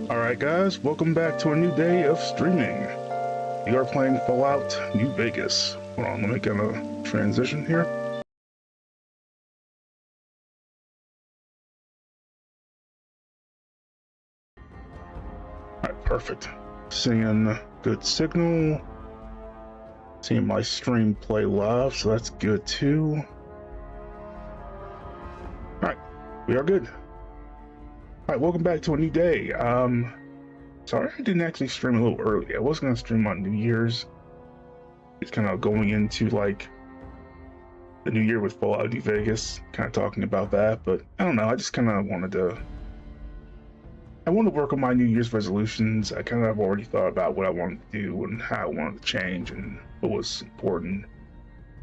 Alright guys, welcome back to a new day of streaming. We are playing Fallout New Vegas. Hold on, let me get a transition here. Alright, perfect. Seeing good signal. Seeing my stream play live, so that's good too. Alright, we are good. Alright, welcome back to a new day. Sorry I didn't actually stream a little early. I was gonna stream on New Year's. It's kind of going into like the new year with Fallout New Vegas, kind of talking about that, but I don't know, I just kind of wanted to work on my New Year's resolutions. I kind of have already thought about what I wanted to do and how I wanted to change and what was important,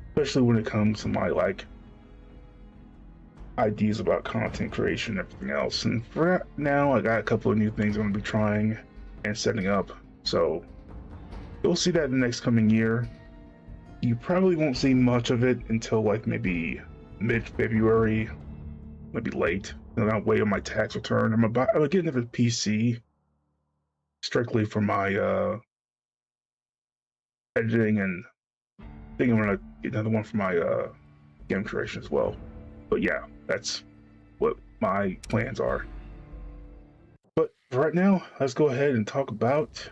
especially when it comes to my like ideas about content creation and everything else. And for now, I got a couple of new things I'm gonna be trying and setting up, so you'll see that in the next coming year. You probably won't see much of it until like maybe mid-February, maybe late. And I'll wait on my tax return. I'm getting a PC strictly for my editing, and I think I'm gonna get another one for my game creation as well. But yeah, that's what my plans are. But for right now, let's go ahead and talk about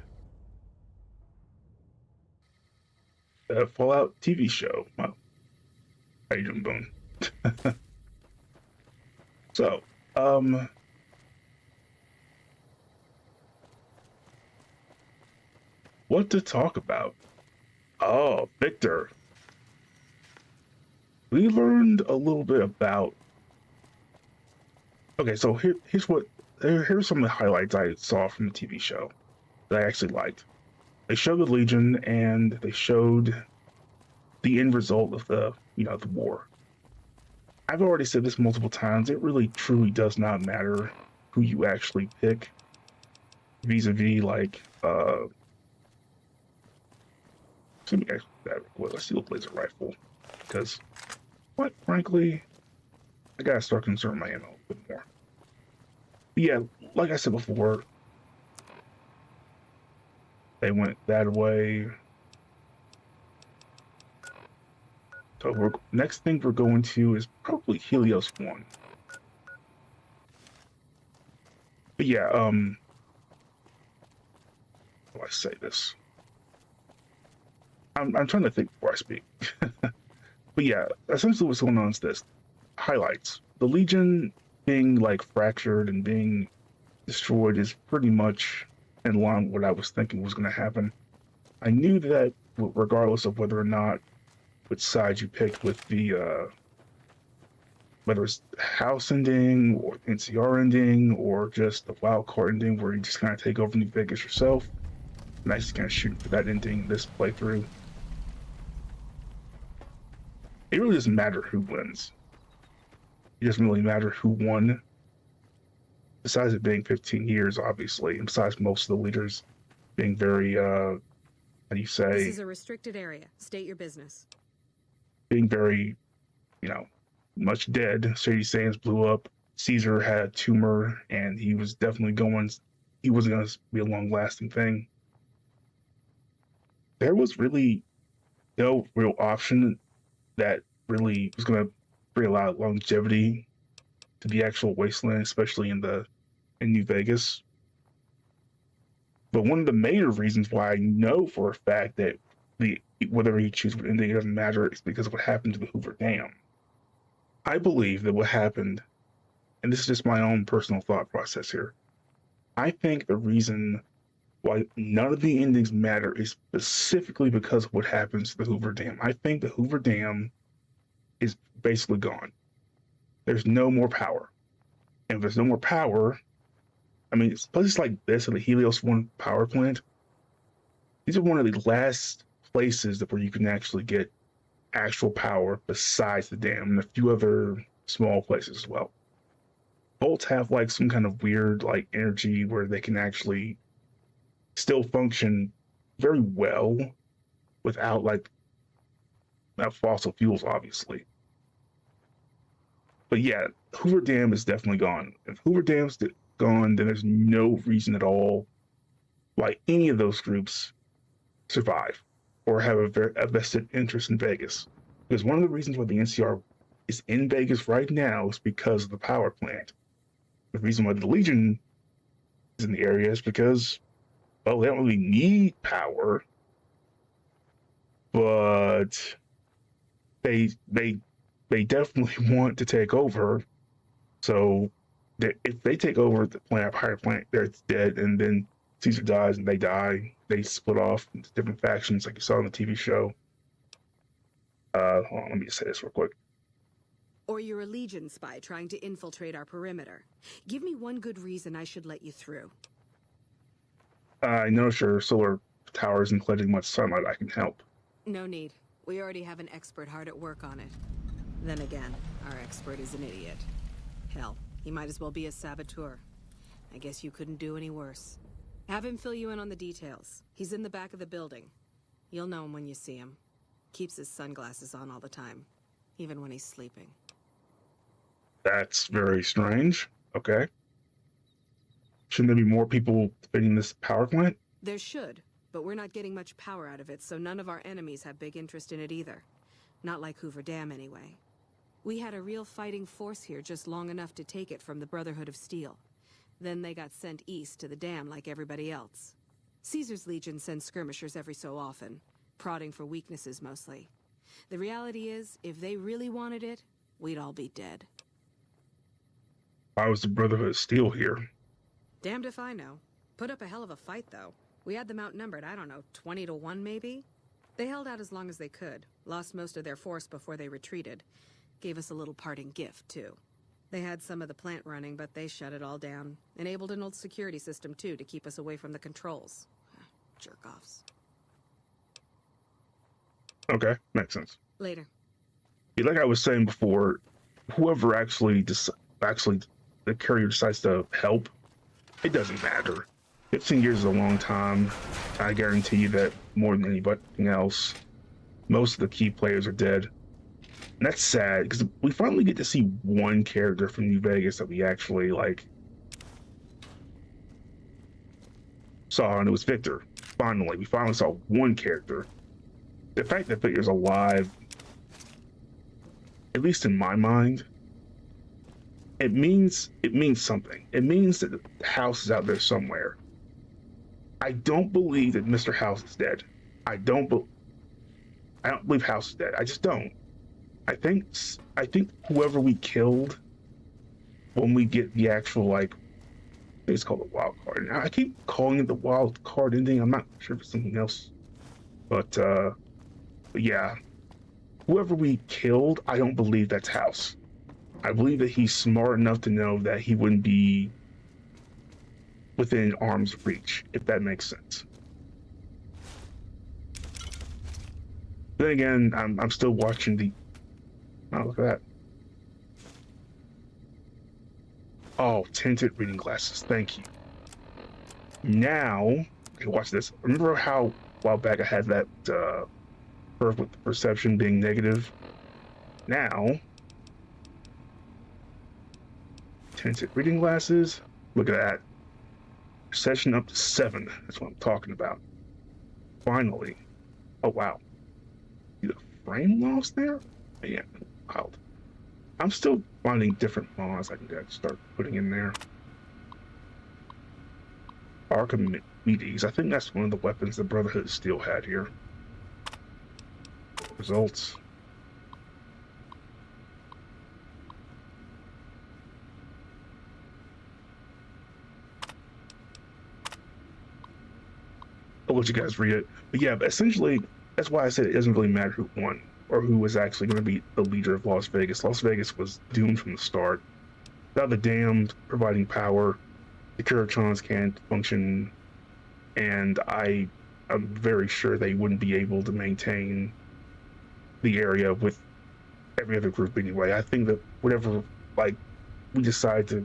the Fallout TV show. Well, how you doing, Boone? So, what to talk about? Oh, Victor. We learned a little bit about. Okay, so here's some of the highlights I saw from the TV show that I actually liked. They showed the Legion and they showed the end result of the war. I've already said this multiple times. It really truly does not matter who you actually pick vis-a-vis like let's see what laser rifle, because quite frankly I gotta start conserving my ammo a bit more. But yeah, like I said before, they went that way. So next thing we're going to is probably Helios 1. But yeah, how do I say this? I'm trying to think before I speak. But yeah, essentially what's going on is this. Highlights. The Legion being like fractured and being destroyed is pretty much in line with what I was thinking was going to happen. I knew that regardless of whether or not which side you picked with the whether it's house ending or NCR ending or just the wild card ending where you just kind of take over New Vegas yourself, and I just kind of shoot for that ending this playthrough. It really doesn't matter who wins. It doesn't really matter who won. Besides it being 15 years, obviously, and besides most of the leaders being very, how do you say? This is a restricted area. State your business. Being very, much dead. Shady Sands blew up. Caesar had a tumor, and he was definitely he wasn't going to be a long-lasting thing. There was really no real option that really was going to bring a lot of longevity to the actual wasteland, especially in New Vegas. But one of the major reasons why I know for a fact that whether you choose what ending, it doesn't matter, is because of what happened to the Hoover Dam. I believe that what happened, and this is just my own personal thought process here, I think the reason why none of the endings matter is specifically because of what happens to the Hoover Dam. I think the Hoover Dam is basically gone. There's no more power. And if there's no more power, I mean, places like this and the Helios 1 power plant, these are one of the last places where you can actually get actual power besides the dam, and a few other small places as well. Bolts have like some kind of weird like energy where they can actually still function very well without like fossil fuels, obviously. But yeah, Hoover Dam is definitely gone. If Hoover Dam's gone, then there's no reason at all why any of those groups survive or have a vested interest in Vegas. Because one of the reasons why the NCR is in Vegas right now is because of the power plant. The reason why the Legion is in the area is because, well, they don't really need power, but they definitely want to take over. So if they take over the power plant, they're dead, and then Caesar dies and they die. They split off into different factions, like you saw on the TV show. Hold on, let me just say this real quick. Or you're a Legion spy trying to infiltrate our perimeter. Give me one good reason I should let you through. I notice your solar tower isn't collecting much sunlight. I can help. No need. We already have an expert hard at work on it. Then again, our expert is an idiot. Hell, he might as well be a saboteur. I guess you couldn't do any worse. Have him fill you in on the details. He's in the back of the building. You'll know him when you see him. Keeps his sunglasses on all the time, even when he's sleeping. That's very strange. Okay. Shouldn't there be more people defending this power plant? There should, but we're not getting much power out of it, so none of our enemies have big interest in it either. Not like Hoover Dam, anyway. We had a real fighting force here just long enough to take it from the Brotherhood of Steel. Then they got sent east to the dam like everybody else. Caesar's Legion sends skirmishers every so often, prodding for weaknesses mostly. The reality is, if they really wanted it, we'd all be dead. Why was the Brotherhood of Steel here? Damned if I know. Put up a hell of a fight, though. We had them outnumbered, I don't know, 20-1 maybe? They held out as long as they could, lost most of their force before they retreated. Gave us a little parting gift, too. They had some of the plant running, but they shut it all down. Enabled an old security system, too, to keep us away from the controls. Jerk-offs. Okay, makes sense. Later. Yeah, like I was saying before, whoever actually the carrier decides to help, it doesn't matter. 15 years is a long time. I guarantee you that more than anything else, most of the key players are dead. And that's sad, because we finally get to see one character from New Vegas that we actually, saw, and it was Victor. Finally, we finally saw one character. The fact that Victor's alive, at least in my mind, it means something. It means that the House is out there somewhere. I don't believe that Mr. House is dead. I don't believe House is dead. I just don't. I think whoever we killed when we get the actual, it's called the wild card. Now, I keep calling it the wild card ending. I'm not sure if it's something else. But yeah. Whoever we killed, I don't believe that's House. I believe that he's smart enough to know that he wouldn't be within arm's reach, if that makes sense. Then again, I'm still watching the... Oh, look at that. Oh, tinted reading glasses. Thank you. Now, okay, watch this. Remember how a while back I had that curve with the perception being negative? Now, tinted reading glasses. Look at that. Perception up to 7. That's what I'm talking about. Finally. Oh, wow. See the frame loss there? Man, wild. I'm still finding different mods I can start putting in there. Archimedes. I think that's one of the weapons the Brotherhood of Steel had here. Results. I'll let you guys read it. But yeah, essentially, that's why I said it doesn't really matter who won or who was actually going to be the leader of Las Vegas. Las Vegas was doomed from the start. Without the damned providing power, the Curatrons can't function, and I'm very sure they wouldn't be able to maintain the area with every other group anyway. I think that whatever, we decide to